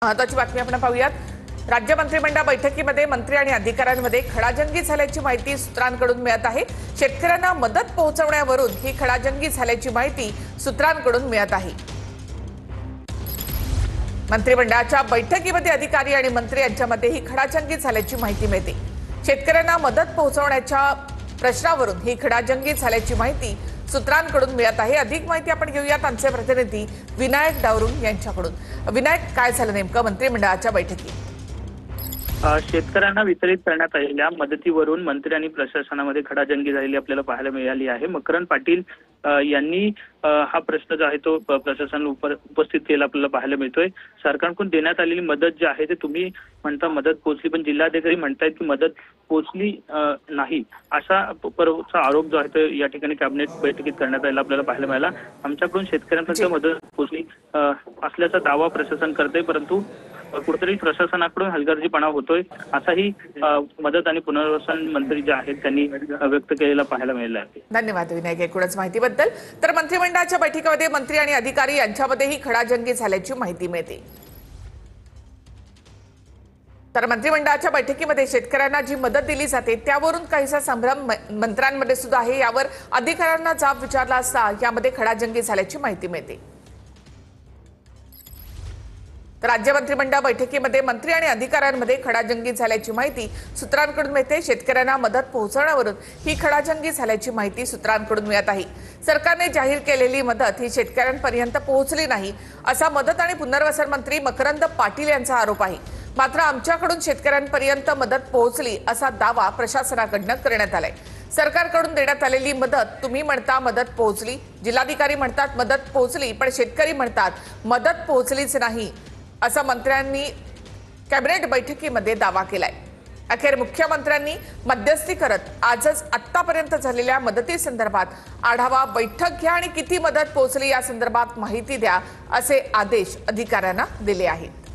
महत्त्वाची बातमी आपण पाहूयात। राज्य मंत्रिमंडळ बैठकीमध्ये मंत्री आणि अधिकाऱ्यांमध्ये खडाजंगी झाल्याची माहिती सूत्रांकडून मिळत आहे। शेतकऱ्यांना मदत पोहोचवण्यावरून ही खडाजंगी झाल्याची माहिती सूत्रांकडून मिळत आहे। मंत्रिमंडळाच्या बैठकीमध्ये अधिकारी आणि मंत्री यांच्यामध्ये ही खडाजंगी झाल्याची माहिती मिळते। शेतकऱ्यांना मदत पोहोचवण्याच्या प्रश्नावरून ही खडाजंगी झाल्याची माहिती सूत्रांकडून मिळत आहे। अधिक माहिती आपण घेऊयात आमचे प्रतिनिधी विनायक डावरून यांच्याकडून। विनायक, काय झालं नेमकं मंत्रिमंडळाच्या बैठकीत? शेतकऱ्यांना वितरित करण्यात आलेल्या मदतीवरून मंत्री आणि प्रशासनामध्ये खडाजंगी झालेली आपल्याला पाहायला मिळाली आहे। मकरंद पाटील यांनी हा प्रश्न जो आहे तो प्रशासनाला उपस्थित केला आपल्याला पाहायला मिळतोय। सरकारकडून देण्यात आलेली मदत जी आहे ते तुम्ही म्हणता मदत पोहोचली, पण जिल्हाधिकारी म्हणतायत की मदत पोहोचली नाही, असा आरोप जो आहे तो या ठिकाणी कॅबिनेट बैठकीत करण्यात आलेला आपल्याला पाहायला मिळाला। आमच्याकडून शेतकऱ्यांपर्यंत मदत पोहोचली असल्याचा दावा प्रशासन करते, परंतु कुठेतरी प्रशासनाकडून हलगर्जीपणा होतोय असाही मदत आणि पुनर्वसन मंत्री जे आहेत त्यांनी व्यक्त केलेला पाहायला मिळाला आहे। धन्यवाद विनायक एकूणच माहितीबद्दल। तर मंत्रिमंडळाच्या बैठकीमध्ये मंत्री आणि अधिकारी यांच्यामध्येही खडाजंगी झाल्याची माहिती मिळते। तर मंत्रिमंडळाच्या बैठकीमध्ये शेतकऱ्यांना जी मदत दिली जाते त्यावरून काहीसा संभ्रम मंत्र्यांमध्ये सुद्धा आहे। यावर अधिकाऱ्यांना जाब विचारला असता यामध्ये खडाजंगी झाल्याची माहिती मिळते। तर राज्य मंत्रिमंडळ बैठकीमध्ये मंत्री आणि अधिकाऱ्यांमध्ये खडाजंगी झाल्याची माहिती सूत्रांकडून मिळते। शेतकऱ्यांना मदत पोहोचवण्यावरून ही खडाजंगी झाल्याची माहिती सूत्रांकडून मिळत आहे। सरकारने जाहीर केलेली मदत ही शेतकऱ्यांपर्यंत पोहोचली नाही, असा मदत आणि पुनर्वसन मंत्री मकरंद पाटील यांचा आरोप आहे। मात्र आमच्याकडून शेतकऱ्यांपर्यंत मदत पोहोचली असा दावा प्रशासनाकडून करण्यात आलाय। सरकारकडून देण्यात आलेली मदत तुम्ही म्हणता मदत पोहोचली, जिल्हाधिकारी म्हणतात मदत पोहोचली, पण शेतकरी म्हणतात मदत पोहोचलीच नाही, असा मंत्र्यांनी कॅबिनेट बैठकीमध्ये दावा केलाय। अखेर मुख्यमंत्र्यांनी मध्यस्थी करत आजच आतापर्यंत झालेल्या मदतीसंदर्भात आढावा बैठक घ्या आणि किती मदत पोहोचली या संदर्भात माहिती द्या, असे आदेश अधिकाऱ्यांना दिले आहेत।